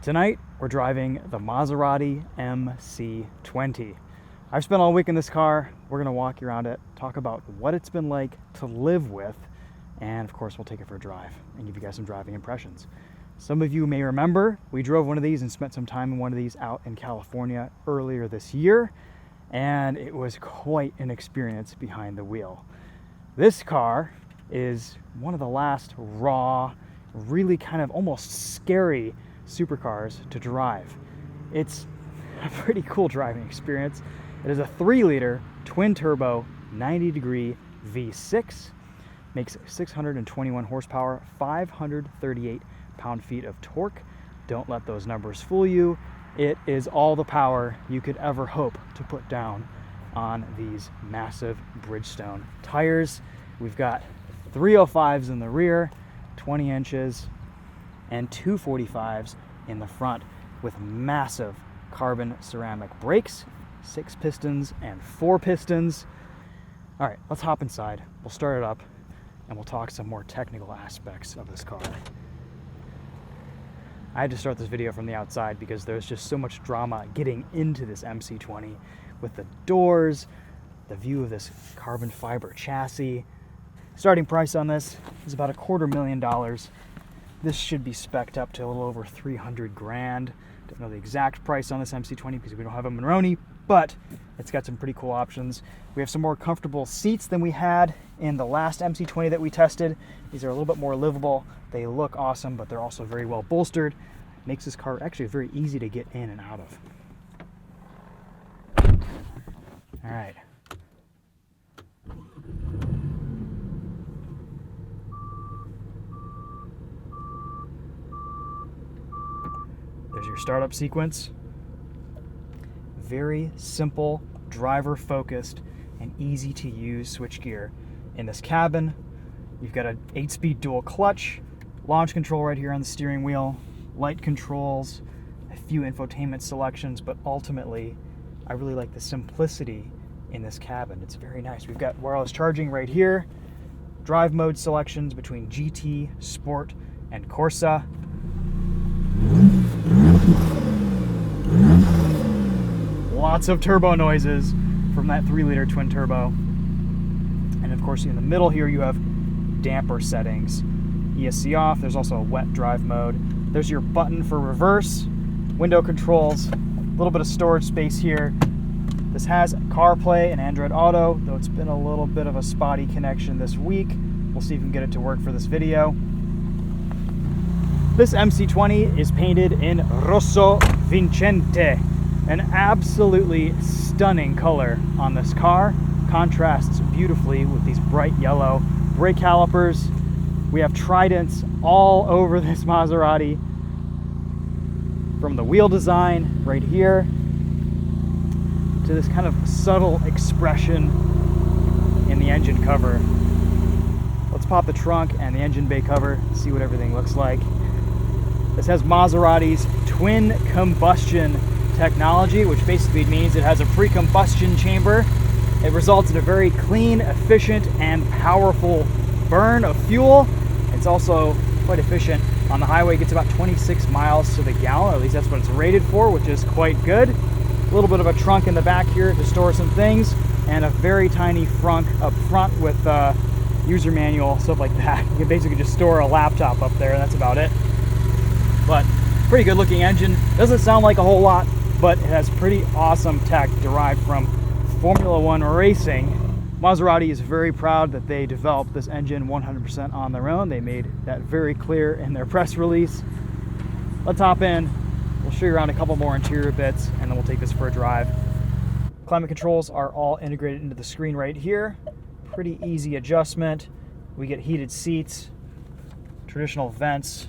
Tonight, we're driving the Maserati MC20. I've spent all week in this car. We're gonna walk you around it, talk about what it's been like to live with, and of course, we'll take it for a drive and give you guys some driving impressions. Some of you may remember, we drove one of these and spent some time in one of these out in California earlier this year, and it was quite an experience behind the wheel. This car is one of the last raw, really kind of almost scary supercars to drive. It's a pretty cool driving experience. It is a 3-liter twin-turbo 90-degree V6, makes 621 horsepower, 538 pound-feet of torque. Don't let those numbers fool you. It is all the power you could ever hope to put down on these massive Bridgestone tires. We've got 305s in the rear, 20 inches, and 245s in the front with massive carbon ceramic brakes, 6 pistons and 4 pistons. All right, let's hop inside. We'll start it up and we'll talk some more technical aspects of this car. I had to start this video from the outside because there's just so much drama getting into this MC20 with the doors, the view of this carbon fiber chassis. Starting price on this is about $250,000. This should be spec'd up to a little over 300 grand. Don't know the exact price on this MC20 because we don't have a Maserati, but it's got some pretty cool options. We have some more comfortable seats than we had in the last MC20 that we tested. These are a little bit more livable. They look awesome, but they're also very well bolstered. Makes this car actually very easy to get in and out of. All right. There's your startup sequence. Very simple, driver-focused, and easy to use switchgear. In this cabin, you've got an 8-speed dual clutch, launch control right here on the steering wheel, light controls, a few infotainment selections, but ultimately, I really like the simplicity in this cabin. It's very nice. We've got wireless charging right here, drive mode selections between GT, Sport, and Corsa. Lots of turbo noises from that 3-liter twin turbo. And of course, in the middle here, you have damper settings. ESC off. There's also a wet drive mode. There's your button for reverse, window controls, a little bit of storage space here. This has CarPlay and Android Auto, though it's been a little bit of a spotty connection this week. We'll see if we can get it to work for this video. This MC20 is painted in Rosso Vincente, an absolutely stunning color on this car. Contrasts beautifully with these bright yellow brake calipers. We have tridents all over this Maserati, from the wheel design right here to this kind of subtle expression in the engine cover. Let's pop the trunk and the engine bay cover, see what everything looks like. This has Maserati's twin combustion technology, which basically means it has a pre-combustion chamber. It results in a very clean, efficient, and powerful burn of fuel. It's also quite efficient on the highway. It gets about 26 miles to the gallon, or at least that's what it's rated for, which is quite good. A little bit of a trunk in the back here to store some things, and a very tiny frunk up front with user manual, stuff like that. You can basically just store a laptop up there, and that's about it. But pretty good looking engine. Doesn't sound like a whole lot, but it has pretty awesome tech derived from Formula One racing. Maserati is very proud that they developed this engine 100% on their own. They made that very clear in their press release. Let's hop in. We'll show you around a couple more interior bits, and then we'll take this for a drive. Climate controls are all integrated into the screen right here. Pretty easy adjustment. We get heated seats, traditional vents.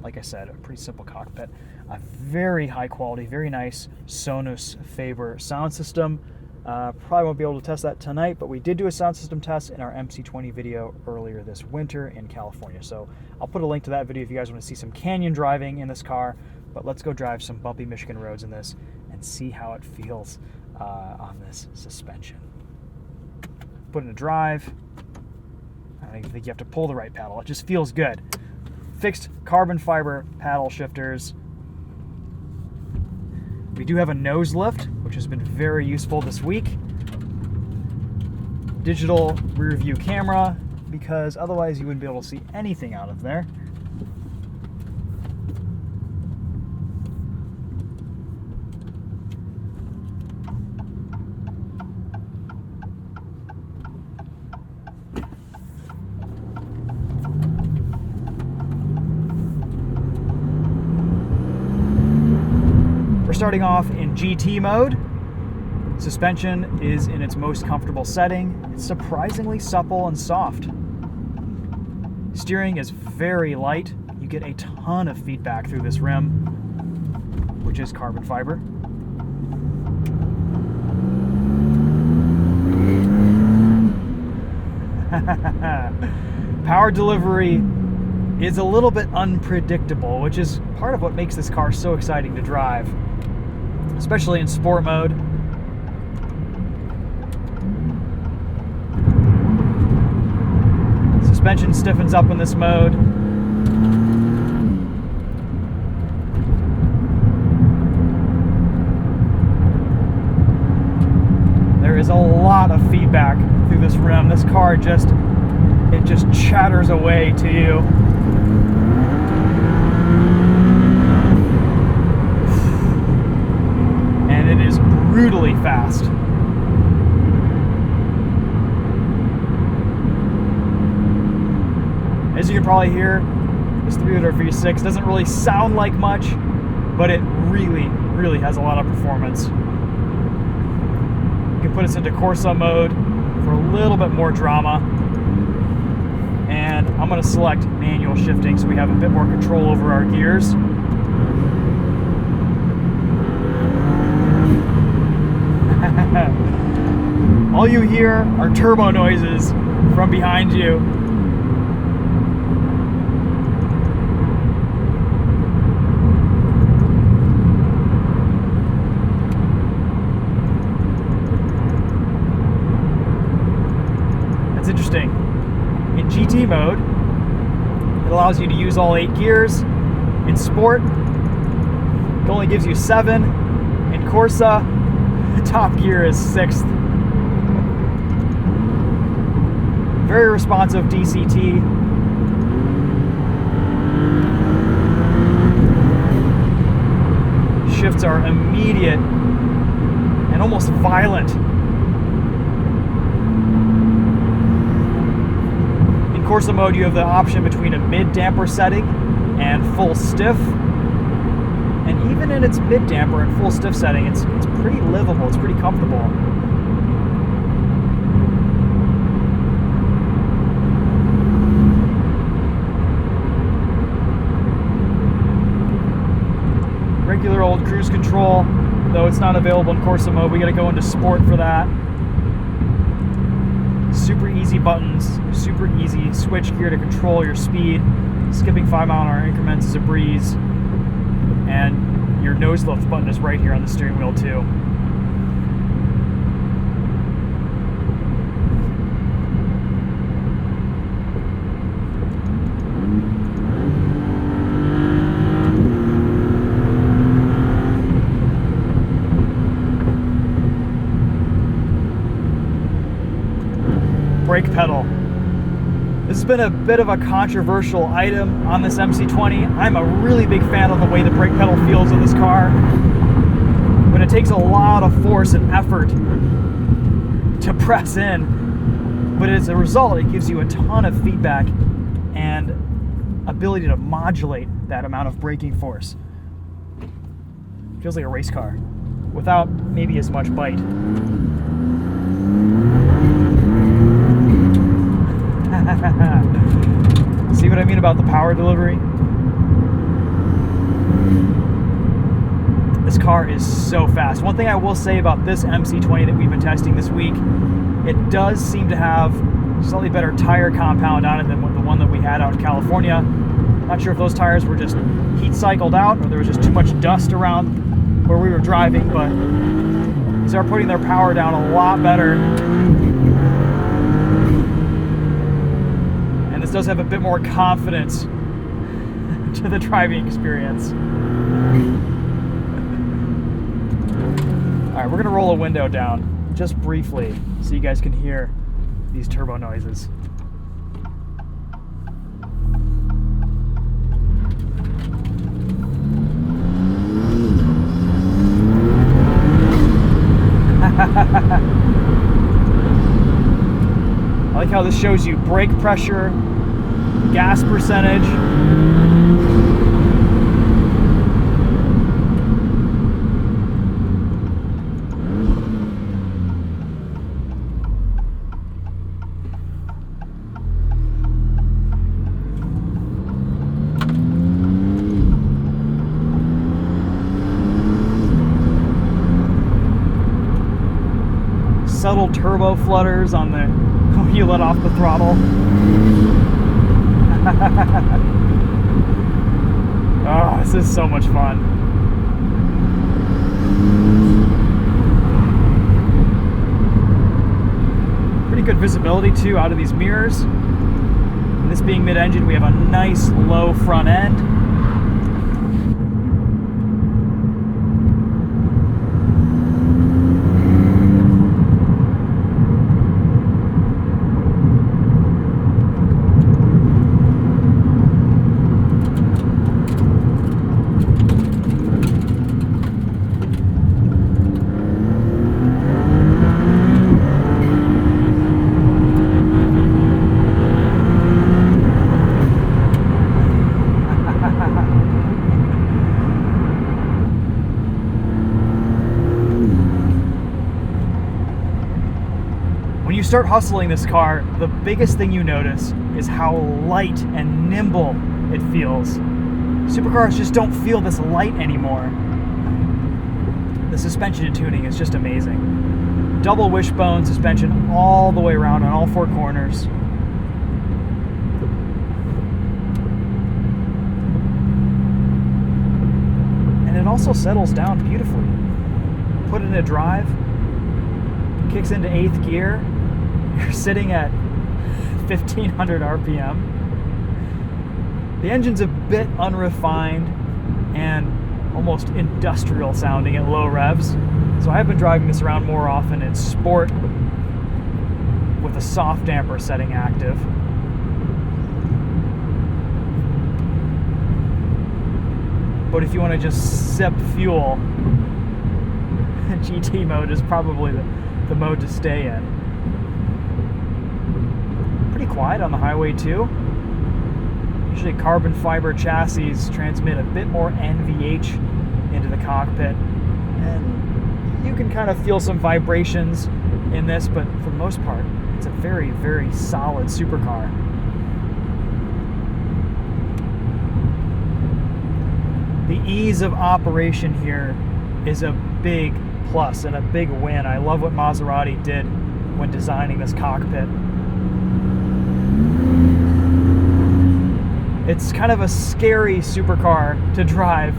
Like I said, a pretty simple cockpit. A very high quality, very nice Sonus Faber sound system. Probably won't be able to test that tonight, but we did do a sound system test in our MC20 video earlier this winter in California. So I'll put a link to that video if you guys want to see some canyon driving in this car. But let's go drive some bumpy Michigan roads in this and see how it feels on this suspension. Put in a drive. I don't even think you have to pull the right pedal. It just feels good. Fixed carbon fiber paddle shifters, We do have a nose lift, which has been very useful this week. Digital rear view camera, because otherwise you wouldn't be able to see anything out of there. We're starting off in GT mode. Suspension is in its most comfortable setting. It's surprisingly supple and soft. Steering is very light. You get a ton of feedback through this rim, which is carbon fiber. Power delivery is a little bit unpredictable, which is part of what makes this car so exciting to drive, especially in sport mode. Suspension stiffens up in this mode. There is a lot of feedback through this rim. This car just chatters away to you. And it is brutally fast. As you can probably hear, this 3-liter V6 doesn't really sound like much, but it really, really has a lot of performance. You can put us into Corsa mode for a little bit more drama. And I'm going to select manual shifting so we have a bit more control over our gears. All you hear are turbo noises from behind you. That's interesting. In GT mode, it allows you to use all 8 gears. In Sport, it only gives you 7. In Corsa, the top gear is 6th. Very responsive DCT. Shifts are immediate and almost violent. In Corsa mode, you have the option between a mid-damper setting and full stiff. And even in its mid-damper and full stiff setting, it's pretty livable, it's pretty comfortable. Regular old cruise control, though it's not available in Corsa mode. We gotta go into Sport for that. Super easy buttons, super easy switch gear to control your speed. Skipping 5-mile-an-hour increments is a breeze. And your nose lift button is right here on the steering wheel too. Brake pedal. This has been a bit of a controversial item on this MC20. I'm a really big fan of the way the brake pedal feels in this car. But it takes a lot of force and effort to press in. But as a result, it gives you a ton of feedback and ability to modulate that amount of braking force. Feels like a race car without maybe as much bite. See what I mean about the power delivery? This car is so fast. One thing I will say about this MC20 that we've been testing this week, it does seem to have slightly better tire compound on it than the one that we had out in California. Not sure if those tires were just heat cycled out or there was just too much dust around where we were driving, but these are putting their power down a lot better. This does have a bit more confidence to the driving experience. right, we're gonna roll a window down just briefly so you guys can hear these turbo noises. I like how this shows you brake pressure, gas percentage. Subtle turbo flutters on the when you let off the throttle. Oh, this is so much fun. Pretty good visibility too out of these mirrors. And this being mid-engine, we have a nice low front end. When you start hustling this car, the biggest thing you notice is how light and nimble it feels. Supercars just don't feel this light anymore. The suspension and tuning is just amazing. Double wishbone suspension all the way around on all four corners. And it also settles down beautifully. Put it in a drive, kicks into 8th gear. You're sitting at 1500 RPM. The engine's a bit unrefined and almost industrial sounding at low revs. So I've been driving this around more often in sport with a soft damper setting active. But if you want to just sip fuel, GT mode is probably the mode to stay in. Pretty quiet on the highway too. Usually carbon fiber chassis transmit a bit more NVH into the cockpit, and you can kind of feel some vibrations in this, but for the most part it's a very, very solid supercar. The ease of operation here is a big plus and a big win. I love what Maserati did when designing this cockpit. It's kind of a scary supercar to drive,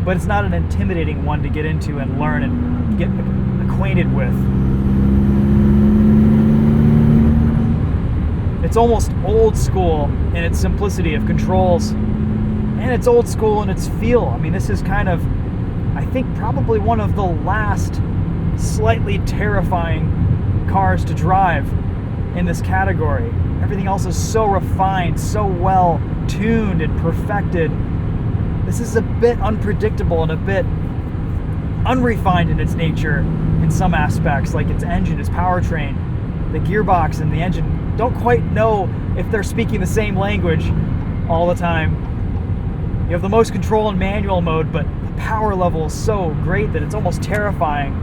but it's not an intimidating one to get into and learn and get acquainted with. It's almost old school in its simplicity of controls, and it's old school in its feel. I mean, this is kind of, I think, probably one of the last slightly terrifying cars to drive in this category. Everything else is so refined, so well tuned and perfected. This is a bit unpredictable and a bit unrefined in its nature in some aspects, like its engine, its powertrain, the gearbox and the engine don't quite know if they're speaking the same language all the time. You have the most control in manual mode, but the power level is so great that it's almost terrifying.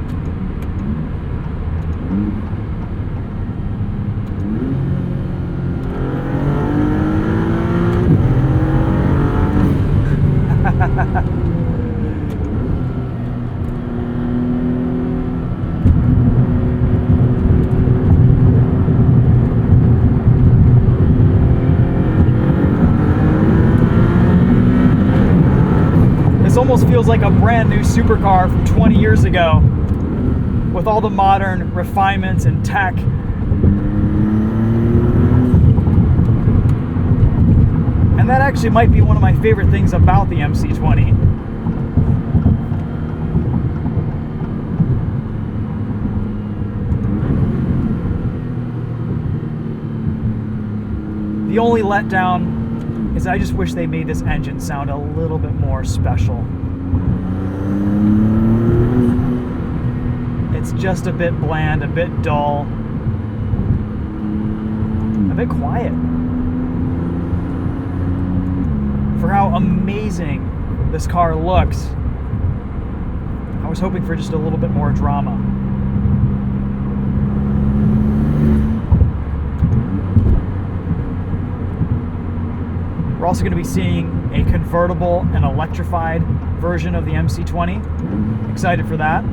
This almost feels like a brand new supercar from 20 years ago with all the modern refinements and tech. And that actually might be one of my favorite things about the MC20. only letdown is I just wish they made this engine sound a little bit more special. It's just a bit bland, a bit dull, a bit quiet. For how amazing this car looks, I was hoping for just a little bit more drama. We're also going to be seeing a convertible and electrified version of the MC20. Excited for that.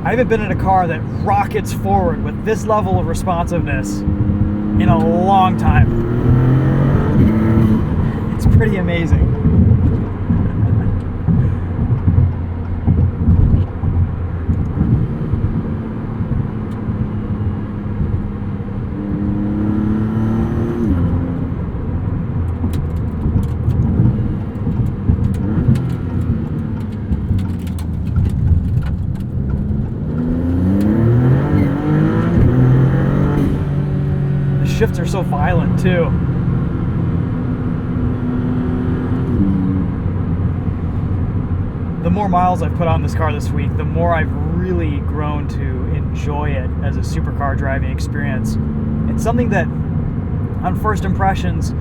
I haven't been in a car that rockets forward with this level of responsiveness in a long time. It's pretty amazing. Shifts are so violent too. The more miles I've put on this car this week, the more I've really grown to enjoy it as a supercar driving experience. It's something that, on first impressions,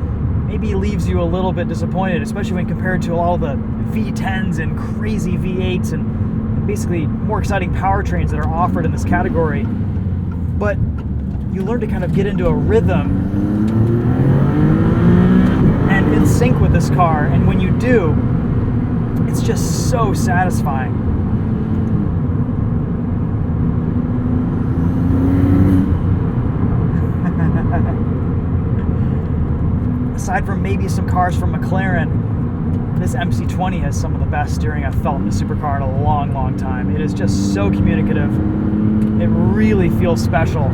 maybe leaves you a little bit disappointed, especially when compared to all the V10s and crazy V8s and basically more exciting powertrains that are offered in this category. But you learn to kind of get into a rhythm and in sync with this car, and when you do, it's just so satisfying. Aside from maybe some cars from McLaren, this MC20 has some of the best steering I've felt in a supercar in a long, long time. It is just so communicative. It really feels special.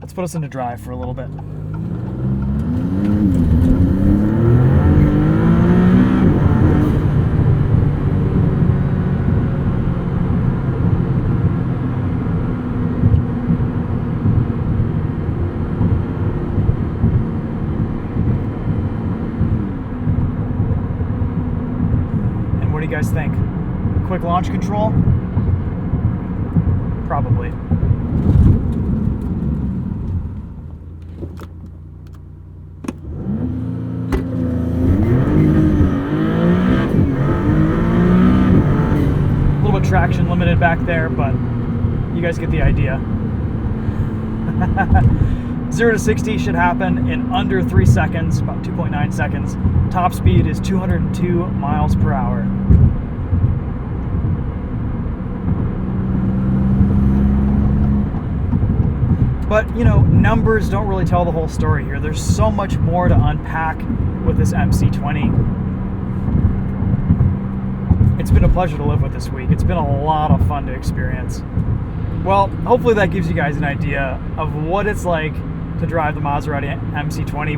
Let's put us into drive for a little bit. And what do you guys think? Quick launch control? Probably. Traction limited back there, but you guys get the idea. 0 to 60 should happen in under 3 seconds, about 2.9 seconds. Top speed is 202 miles per hour. But, you know, numbers don't really tell the whole story here. There's so much more to unpack with this MC20. It's been a pleasure to live with this week. It's been a lot of fun to experience. Well, hopefully that gives you guys an idea of what it's like to drive the Maserati MC20.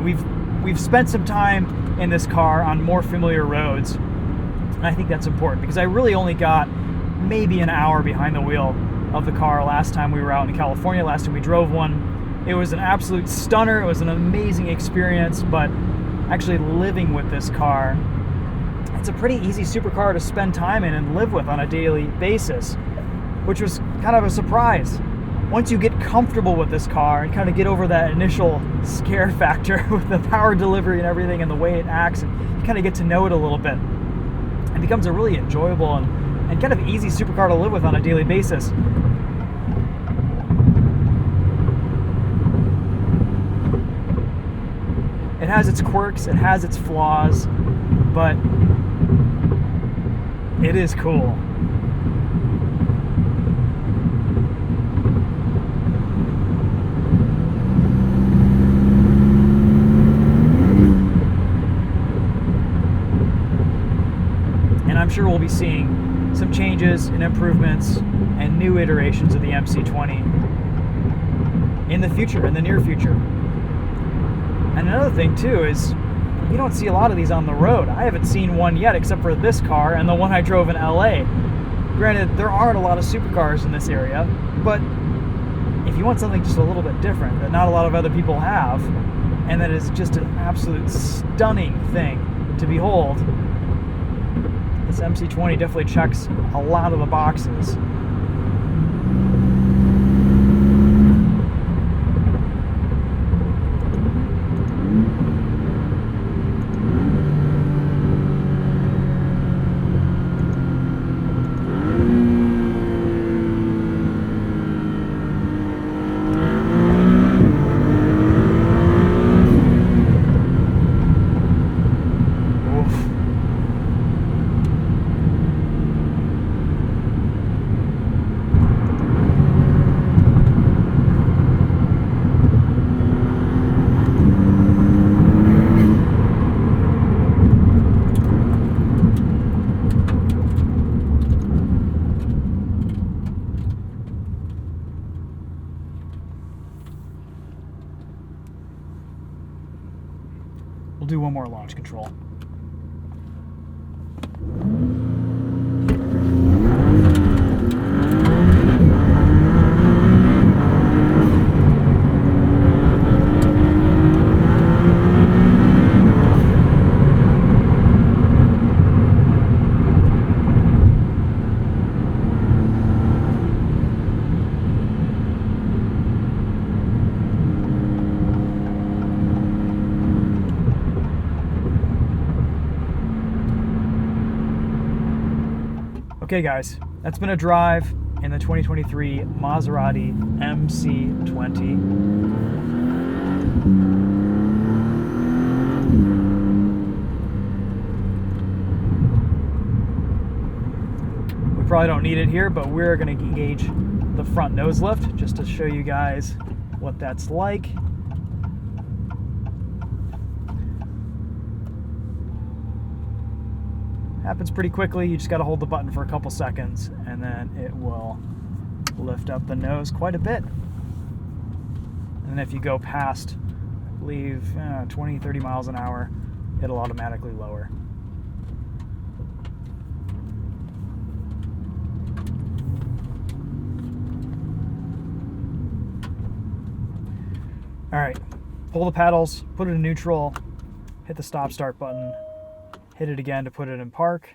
We've spent some time in this car on more familiar roads, and I think that's important because I really only got maybe an hour behind the wheel of the car last time we were out in California, last time we drove one. It was an absolute stunner. It was an amazing experience, but actually living with this car, it's a pretty easy supercar to spend time in and live with on a daily basis, which was kind of a surprise. Once you get comfortable with this car and kind of get over that initial scare factor with the power delivery and everything and the way it acts, and you kind of get to know it a little bit. And it becomes a really enjoyable and kind of easy supercar to live with on a daily basis. It has its quirks, it has its flaws, but it is cool. And I'm sure we'll be seeing some changes and improvements and new iterations of the MC20 in the future, in the near future. And another thing too is you don't see a lot of these on the road. I haven't seen one yet except for this car and the one I drove in LA. Granted, there aren't a lot of supercars in this area, but if you want something just a little bit different that not a lot of other people have, and that is just an absolute stunning thing to behold, this MC20 definitely checks a lot of the boxes. We'll do one more launch control. Okay guys, that's been a drive in the 2023 Maserati MC20. We probably don't need it here, but we're going to engage the front nose lift just to show you guys what that's like. Happens pretty quickly. You just got to hold the button for a couple seconds and then it will lift up the nose quite a bit. And then if you go past, I believe, 20, 30 miles an hour, it'll automatically lower. All right, pull the pedals, put it in neutral, hit the stop start button, hit it again to put it in park,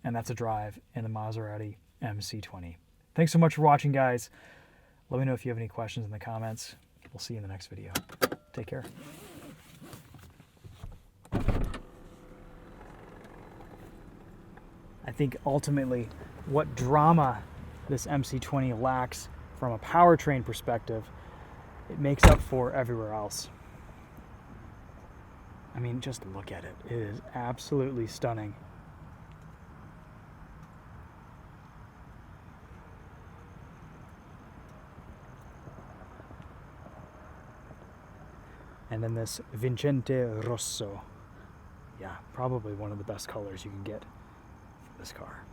and that's a drive in the Maserati MC20. Thanks so much for watching, guys. Let me know if you have any questions in the comments. We'll see you in the next video. Take care. I think ultimately what drama this MC20 lacks from a powertrain perspective, it makes up for everywhere else. I mean, just look at it. It is absolutely stunning. And then this Vincente Rosso. Yeah, probably one of the best colors you can get for this car.